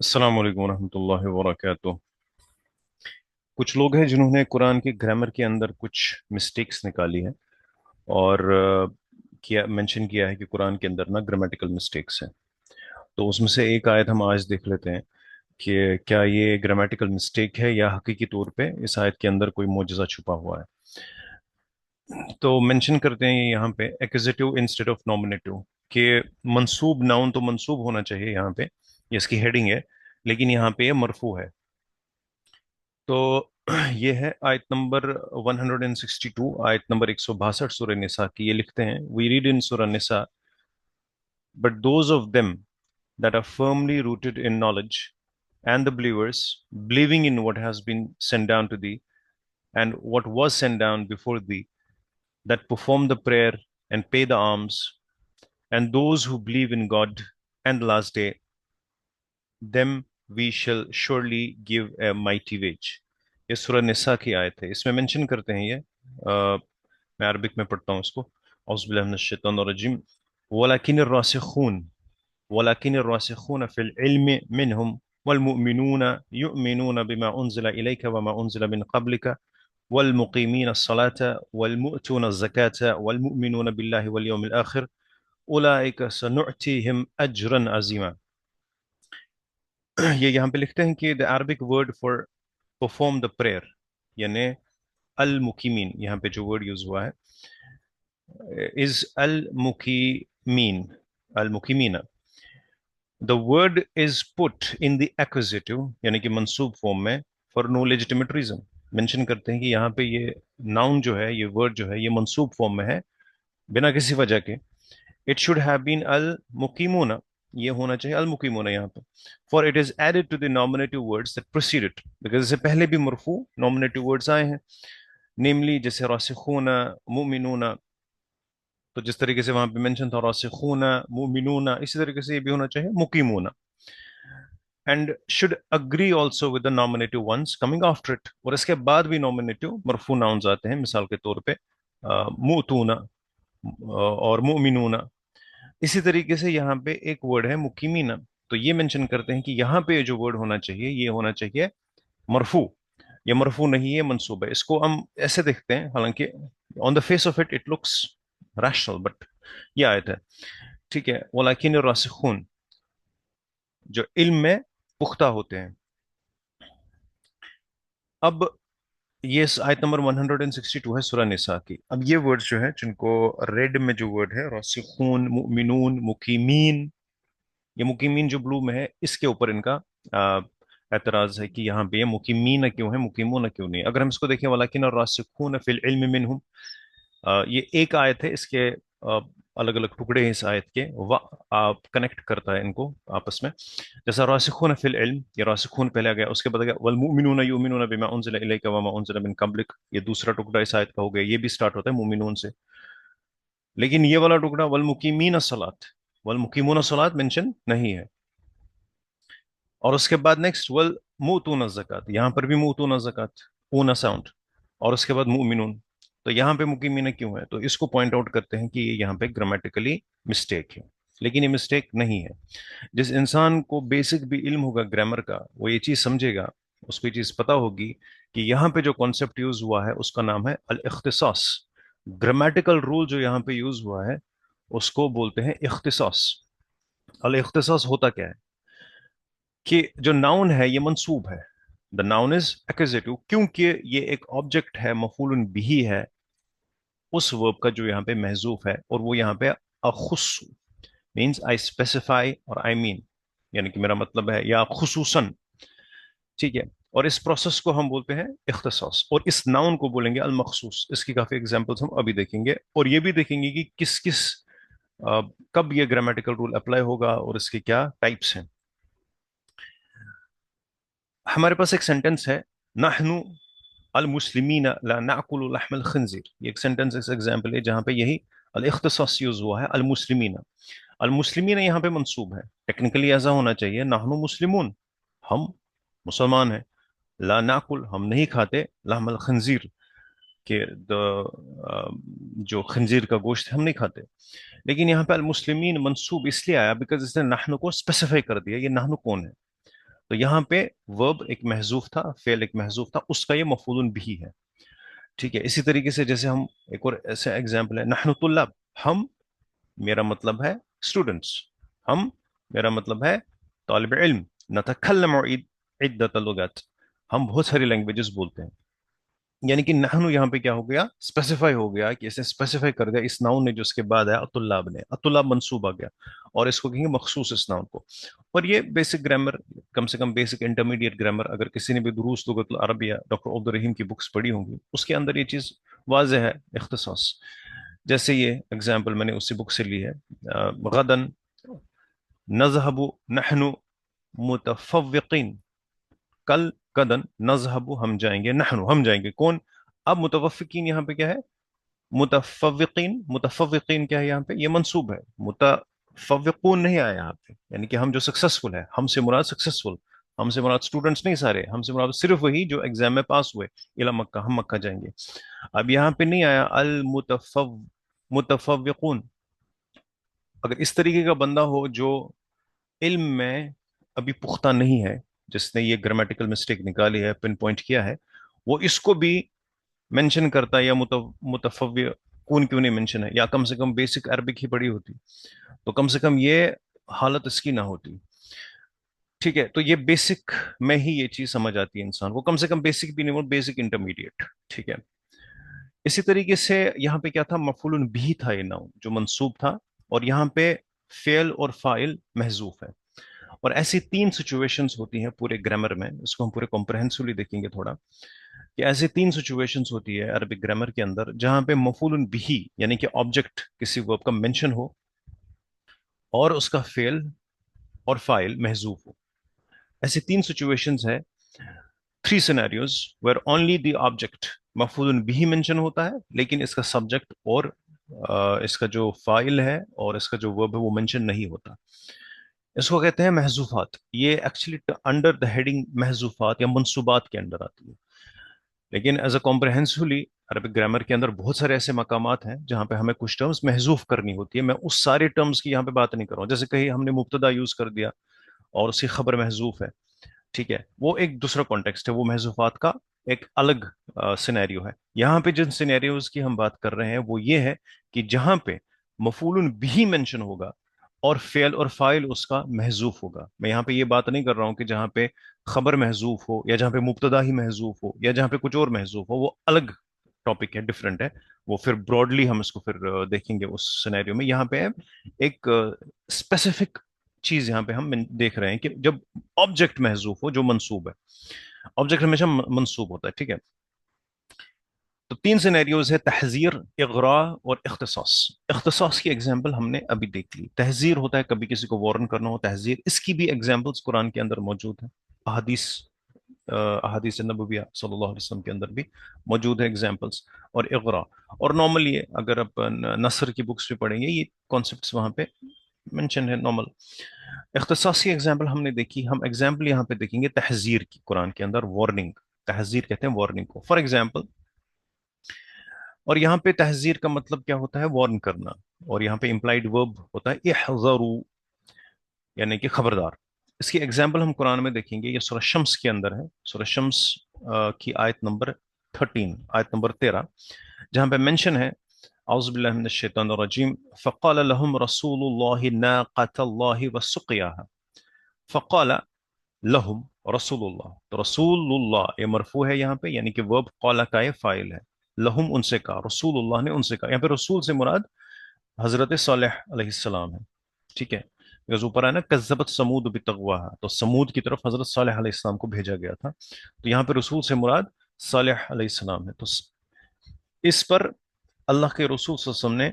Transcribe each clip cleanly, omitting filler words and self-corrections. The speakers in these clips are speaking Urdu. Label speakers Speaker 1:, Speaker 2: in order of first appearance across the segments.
Speaker 1: السلام علیکم ورحمۃ اللہ وبرکاتہ۔ کچھ لوگ ہیں جنہوں نے قرآن کی گرامر کے اندر کچھ مسٹیکس نکالی ہیں اور کیا مینشن کیا ہے کہ قرآن کے اندر نا گرامیٹیکل مسٹیکس ہیں۔ تو اس میں سے ایک آیت ہم آج دیکھ لیتے ہیں کہ کیا یہ گرامیٹیکل مسٹیک ہے یا حقیقی طور پہ اس آیت کے اندر کوئی معجزہ چھپا ہوا ہے۔ تو مینشن کرتے ہیں یہاں پہ ایکوزیٹو انسٹیڈ آف نومینیٹو، کہ منصوب ناؤن تو منصوب ہونا چاہیے یہاں پہ، یہ اس کی ہیڈنگ ہے، لیکن یہاں پہ یہ مرفوع ہے۔ تو یہ ہے آیت نمبر 162، آیت نمبر 162 سورہ نساء کی۔ یہ لکھتے ہیں وی ریڈ ان سورہ نساء but those of them that are firmly rooted in knowledge and the believers believing in what has been sent down to thee and what was sent down before thee, that perform the prayer and pay the alms, and those who believe in God and the last day, them we shall surely give a mighty wage۔ یہ سورہ نساء کی آیت ہے۔ اس میں منشن کرتے ہیں میں عربک میں پڑھتا ہوں اس کو۔ اعوذ باللہ من الشیطان الرجیم ولكن الراسخون في العلم منهم والمؤمنون يؤمنون بما أنزل إليك وما أنزل من قبلك والمقيمين الصلاة والمؤتون الزكاة والمؤمنون بالله واليوم الآخر أولئك سنؤتيهم أجرا عظيما۔ یہ یہاں پہ لکھتے ہیں کہ the Arabic word for perform the prayer، یعنی المقیمین، یہاں پہ جو ورڈ یوز ہوا ہے is المقیمین، المقیمین۔ the word is put in the accusative، یعنی کہ منصوب فارم میں، for no legitimate reason۔ Mention کرتے ہیں کہ یہاں پہ یہ ناؤن جو ہے، یہ ورڈ جو ہے، یہ منصوب فارم میں ہے بنا کسی وجہ کے۔ it should have been المقیمون، یہ ہونا چاہیے المقیمون یہاں پہ، for it is added to the nominative words that precede it، because اس سے پہلے بھی مرفوع nominative words آئے ہیں، نیملی جیسے راسخون، مؤمنون۔ تو جس طریقے سے وہاں پہ مینشن تھا راسخون مؤمنون، اسی طریقے سے یہ بھی ہونا چاہیے مقیمون۔ And should agree also with the nominative ones coming after it، اور اس کے بعد بھی nominative مرفوع nouns آتے ہیں، مثال کے طور پہ مؤتون اور مؤمنون۔ اسی طریقے سے یہاں پہ ایک ورڈ ہے مقیمین، تو یہ مینشن کرتے ہیں کہ یہاں پہ جو ورڈ ہونا چاہیے یہ ہونا چاہیے مرفوع۔ یہ مرفوع نہیں ہے، منصوب ہے۔ اس کو ہم ایسے دیکھتے ہیں، حالانکہ on the face of it it looks rational, but یہ آیت ہے، ٹھیک ہے۔ ولیکن الراسخون، جو علم میں پختہ ہوتے ہیں۔ اب یہ آیت نمبر 162 ہے سورہ نساء کی۔ اب یہ ورڈ جو ہے جن کو ریڈ میں جو ورڈ ہے راسخون، مؤمنون، مقیمین، یہ مقیمین جو بلو میں ہے اس کے اوپر ان کا اعتراض ہے کہ یہاں پہ یہ مقیمین کیوں ہے، مقیمون کیوں نہیں۔ اگر ہم اس کو دیکھیں ولیکن الراسخون فی العلم منہم، یہ ایک آیت ہے، اس کے الگ الگ ٹکڑے ہیں اس آیت کے، کنیکٹ کرتا ہے ان کو آپس میں۔ جیسا راسخون فی العلم، یہ راسخون پہلے آ گیا، اس کے بعد آ گیا والمؤمنون یؤمنون بما انزل الیک وما انزل من قبلک، یہ دوسرا ٹکڑا اس آیت کا ہو گیا، یہ بھی سٹارٹ ہوتا ہے مومنون سے۔ لیکن یہ والا ٹکڑا والمقیمین الصلاۃ، والمقیمون الصلاۃ مینشن نہیں ہے۔ اور اس کے بعد نیکسٹ والمؤتون الزکات، یہاں پر بھی مؤتون الزکات، اون ساؤنڈ، اور اس کے بعد مؤمنون۔ تو یہاں پہ مقیمین کیوں ہے؟ تو اس کو پوائنٹ آؤٹ کرتے ہیں کہ یہ یہاں پہ گرامیٹیکلی مسٹیک ہے، لیکن یہ مسٹیک نہیں ہے۔ جس انسان کو بیسک بھی علم ہوگا گرامر کا، وہ یہ چیز سمجھے گا، اس کو یہ چیز پتا ہوگی کہ یہاں پہ جو کانسیپٹ یوز ہوا ہے اس کا نام ہے الاختصاص۔ گرامیٹیکل رول جو یہاں پہ یوز ہوا ہے اس کو بولتے ہیں اختصاص۔ الاختصاص ہوتا کیا ہے کہ جو ناؤن ہے یہ منصوب ہے، the noun is accusative، کیونکہ یہ ایک آبجیکٹ ہے، مفعول بھی ہے اس ورب کا جو یہاں پہ محذوف ہے، اور وہ یہاں پہ اخص means I specify اور I mean، یعنی کہ میرا مطلب ہے یا خصوصاً، ٹھیک ہے۔ اور اس پروسیس کو ہم بولتے ہیں اختصاص، اور اس ناؤن کو بولیں گے المخصوص۔ اس کی کافی ایگزامپلس ہم ابھی دیکھیں گے، اور یہ بھی دیکھیں گے کہ کس کس کب یہ گرامیٹیکل رول اپلائی ہوگا اور اس کے کیا ٹائپس ہیں۔ ہمارے پاس ایک سینٹنس ہے نحن المسلمین لا ناکل لحم الخنزیر، یہ ایک سینٹنس، ایک ایگزامپل ہے جہاں پہ یہی الاختصاص یوز ہوا ہے، المسلمین۔ المسلمین یہاں پہ منصوب ہے، ٹیکنیکلی ایسا ہونا چاہیے نحن مسلمون، ہم مسلمان ہیں، لا ناکل ہم نہیں کھاتے، لحم الخنزیر کہ جو خنزیر کا گوشت ہم نہیں کھاتے۔ لیکن یہاں پہ المسلمین منصوب اس لیے آیا بیکاز اس نے نحن کو اسپیسیفائی کر دیا، یہ نحن کون ہے؟ تو یہاں پہ ورب ایک محذوف تھا، فعل ایک محذوف تھا، اس کا یہ مفعول بھی ہے. ٹھیک ہے. اسی طریقے سے جیسے ہم ایک اور ایسا ایگزامپل ہے، نحن طلاب، ہم، میرا مطلب ہے اسٹوڈنٹس، ہم، میرا مطلب ہے طالب علم. نتکلم عدت اللغات، ہم بہت ساری لینگویجز بولتے ہیں. یعنی کہ نحن یہاں پہ کیا ہو گیا، اسپیسیفائی ہو گیا، کہ اسے اسپیسیفائی کر دیا اس ناؤن نے جو اس کے بعد ہے اطلاب نے، اطلاب منصوب آ گیا، اور اس کو کہیں گے مخصوص اس ناؤن کو. اور یہ بیسک گرامر، کم سے کم بیسک انٹرمیڈیٹ گرامر، اگر کسی نے بھی دروس لغت العربیہ ڈاکٹر عبد الرحیم کی بکس پڑھی ہوں گی، اس کے اندر یہ چیز واضح ہے، اختصاص. جیسے یہ اگزامپل میں نے اسی بک سے لی ہے، غدن نذهب نحن متفوقین، کل غدن نذهب ہم جائیں گے، نحن ہم جائیں گے، کون؟ اب متوفقین یہاں پہ کیا ہے؟ متفوقین. متفوقین کیا ہے یہاں پہ؟ یہ منصوب ہے. متفوقون نہیں آیا یہاں پہ، یعنی کہ ہم جو سکسسفل ہے، ہم سے مراد سکسسفل، ہم سے مراد اسٹوڈنٹس نہیں سارے، ہم سے مراد صرف وہی جو ایگزام میں پاس ہوئے. الی مکہ، ہم مکہ جائیں گے. اب یہاں پہ نہیں آیا متفوقون. اگر اس طریقے کا بندہ ہو جو علم میں ابھی پختہ نہیں ہے، جس نے یہ گرامیٹیکل مسٹیک نکالی ہے، پن پوائنٹ کیا ہے، وہ اس کو بھی مینشن کرتا ہے، یا متفوقون کیوں نہیں مینشن ہے، یا کم سے کم بیسک عربک ہی پڑھی ہوتی، تو کم سے کم یہ حالت اس کی نہ ہوتی. ٹھیک ہے. تو یہ بیسک میں ہی یہ چیز سمجھ آتی ہے انسان کو، کم سے کم بیسک بھی نہیں وہ بیسک انٹرمیڈیٹ. ٹھیک ہے. اسی طریقے سے یہاں پہ کیا تھا، مفعول بھی تھا، یہ ناؤن جو منصوب تھا، اور یہاں پہ فعل اور فاعل محذوف ہے. اور ایسی تین سچویشنز ہوتی ہیں پورے گرامر میں، اس کو ہم پورے کمپریہنسولی دیکھیں گے تھوڑا، کہ ایسے تین سچویشنز ہوتی ہے عربک گرامر کے اندر جہاں پہ مفعول بھی یعنی کہ آبجیکٹ کسی ورب کا مینشن ہو، اور اس کا فعل اور فاعل محذوف ہو. ایسی تین سچویشنز ہے، three scenarios where only the object مفعول بھی مینشن ہوتا ہے، لیکن اس کا سبجیکٹ اور اس کا جو فاعل ہے اور اس کا جو ورب ہے وہ مینشن نہیں ہوتا. اس کو کہتے ہیں محذوفات. یہ ایکچولی انڈر دا ہیڈنگ محذوفات یا منصوبات کے اندر آتی ہے. لیکن as a comprehensively Arabic grammar کے اندر بہت سارے ایسے مقامات ہیں جہاں پہ ہمیں کچھ ٹرمز محذوف کرنی ہوتی ہے. میں اس سارے ٹرمز کی یہاں پہ بات نہیں کر رہا ہوں. جیسے کہیں ہم نے مبتدا یوز کر دیا اور اس کی خبر محذوف ہے، ٹھیک ہے، وہ ایک دوسرا کانٹیکسٹ ہے، وہ محذوفات کا ایک الگ سینیریو ہے. یہاں پہ جن سینیریوز کی ہم بات کر رہے ہیں وہ یہ ہے کہ جہاں پہ مفعول بھی مینشن ہوگا اور فعل اور فاعل اس کا محذوف ہوگا. میں یہاں پہ یہ بات نہیں کر رہا ہوں کہ جہاں پہ خبر محذوف ہو، یا جہاں پہ مبتدا ہی محذوف ہو، یا جہاں پہ کچھ اور محذوف ہو، وہ الگ ٹاپک ہے، ڈفرینٹ ہے. وہ پھر براڈلی ہم اس کو پھر دیکھیں گے اس سینیریو میں. یہاں پہ ایک اسپیسیفک چیز یہاں پہ ہم دیکھ رہے ہیں کہ جب آبجیکٹ محذوف ہو جو منصوب ہے، آبجیکٹ ہمیشہ منصوب ہوتا ہے. ٹھیک ہے. تو تین سینیریوز ہے، تحذیر، اغراء اور اختصاص. اختصاص کی ایگزامپل ہم نے ابھی دیکھ لی. تحذیر ہوتا ہے کبھی کسی کو وارن کرنا ہو، تحذیر. اس کی بھی ایگزامپلس قرآن کے اندر موجود ہیں، احادیث احادیث نبویہ صلی اللہ علیہ وسلم کے اندر بھی موجود ہے ایگزامپلس. اور اغراء، اور نارملی اگر آپ نثر کی بکس پہ پڑھیں گے یہ کانسیپٹس وہاں پہ مینشن ہے نارمل. اختصاصی ایگزامپل ہم نے دیکھی. ہم ایگزامپل یہاں پہ دیکھیں گے تحذیر کی قرآن کے اندر، وارننگ. تحذیر کہتے ہیں وارننگ کو. فار ایگزامپل، اور یہاں پہ تحذیر کا مطلب کیا ہوتا ہے؟ وارن کرنا. اور یہاں پہ امپلائڈ ورب ہوتا ہے احذروا، یعنی کہ خبردار. اس کی ایگزامپل ہم قرآن میں دیکھیں گے، یہ سورہ شمس کے اندر ہے، سورہ شمس کی آیت نمبر 13، آیت نمبر 13، جہاں پہ مینشن ہے اعوذ باللہ من الشیطان الرجیم فقال لهم رسول اللہ ناقۃ اللہ وسقیاها. فقال لهم رسول اللہ، تو رسول اللہ یہ مرفوع ہے یہاں پہ، یعنی کہ ورب قال کا یہ فاعل ہے. لہم ان سے کہا، رسول اللہ نے ان سے کہا. یہاں پہ رسول سے مراد حضرت صالح علیہ السلام ہے. ٹھیک ہے. because اوپر ہے نا کذبت سمود بتغواہا، تو سمود کی طرف حضرت صالح علیہ السلام کو بھیجا گیا تھا. تو یہاں پہ رسول سے مراد صالح علیہ السلام ہے. تو اس پر اللہ کے رسول صلی اللہ علیہ وسلم نے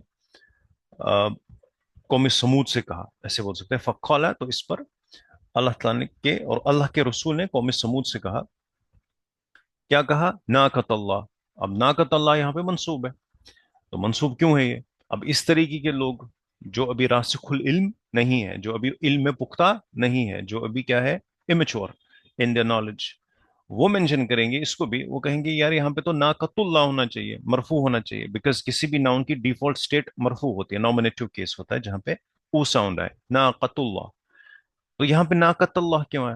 Speaker 1: قوم سمود سے کہا، ایسے بول سکتے ہیں. فقالا، تو اس پر اللہ تعالیٰ کے اور اللہ کے رسول نے قوم سمود سے کہا. کیا کہا؟ ناقۃ اللہ. اب ناقۃ اللہ یہاں پہ منصوب ہے، تو منصوب کیوں ہے یہ؟ اب اس طریقے کے لوگ جو ابھی راسخ العلم نہیں ہے، جو ابھی علم میں پختہ نہیں ہے، جو ابھی کیا ہے، امیچور ان دا نالج، وہ مینشن کریں گے اس کو بھی. وہ کہیں گے یار یہاں پہ تو ناقۃ اللہ ہونا چاہیے، مرفوع ہونا چاہیے، بیکاز کسی بھی ناؤن کی ڈیفالٹ سٹیٹ مرفوع ہوتی ہے. نومینیٹو کیس ہوتا ہے جہاں پہ او ساؤنڈ آئے، ناقۃ اللہ. تو یہاں پہ ناقۃ اللہ کیوں ہے؟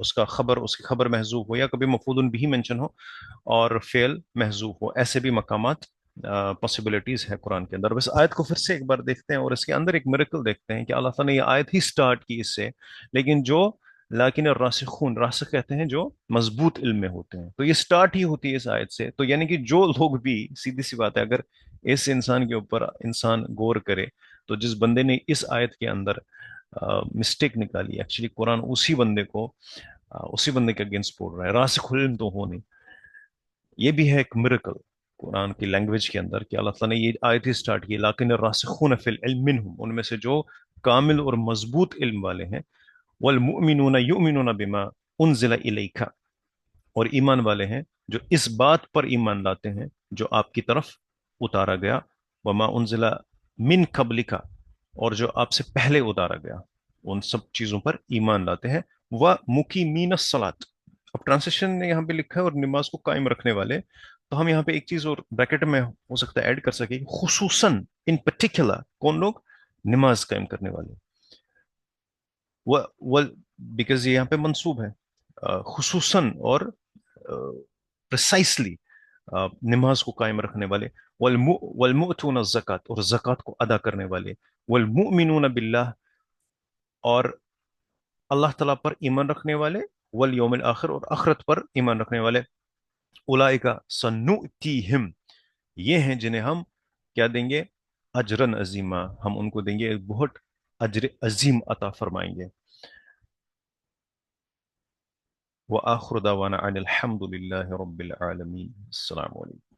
Speaker 1: اس کی خبر محذوف ہو یا کبھی مفعول بھی منشن ہو اور فعل محذوف ہو، ایسے بھی مقامات پاسبلٹیز ہے قرآن کے اندر۔ بس آیت کو پھر سے ایک بار دیکھتے ہیں اور اس کے اندر ایک میریکل دیکھتے ہیں کہ اللہ تعالیٰ نے یہ آیت ہی سٹارٹ کی اس سے، لیکن جو لاکن الراسخون، راسخ کہتے ہیں جو مضبوط علم میں ہوتے ہیں، تو یہ سٹارٹ ہی ہوتی ہے اس آیت سے۔ تو یعنی کہ جو لوگ بھی، سیدھی سی بات ہے، اگر اس انسان کے اوپر انسان غور کرے تو جس بندے نے اس آیت کے اندر مسٹیک نکالی، ایکچولی قرآن اسی بندے کے اگینسٹ بول رہا ہے، راسخ علم تو ہو نہیں۔ یہ بھی ہے ایک مرکل قرآن کی لینگویج کے اندر کہ اللہ تعالیٰ نے یہ آیت ہی سٹارٹ کی، لیکن الراسخون فی العلم منہم، ان میں سے جو کامل اور مضبوط علم والے ہیں، والمؤمنون یؤمنون بما انزل الیک، اور ایمان والے ہیں جو اس بات پر ایمان لاتے ہیں جو آپ کی طرف اتارا گیا، وما انزل من قبلک، اور جو آپ سے پہلے اتارا گیا، ان سب چیزوں پر ایمان لاتے ہیں، ومقیمین الصلاۃ۔ اب ٹرانسلیشن نے یہاں پہ لکھا ہے اور نماز کو قائم رکھنے والے، تو ہم یہاں پہ ایک چیز اور بریکٹ میں ہو سکتا ہے ایڈ کر سکے، خصوصاً ان پرٹیکولر کون لوگ؟ نماز قائم کرنے والے، وہ بیکاز یہ یہاں پہ منصوب ہے خصوصاً اور پرسائسلی نماز کو قائم رکھنے والے، والمؤتون الزکات، اور زکات کو ادا کرنے والے، والمؤمنون باللہ، اور اللہ تعالیٰ پر ایمان رکھنے والے، والیوم الآخر، اور آخرت پر ایمان رکھنے والے، اولئک سنؤتیہم، یہ ہیں جنہیں ہم کیا دیں گے؟ اجرن عظیمہ، ہم ان کو دیں گے ایک بہت اجر عظیم عطا فرمائیں گے۔ وآخر دعوانا عن الحمد للہ رب العالمین۔ السلام علیکم۔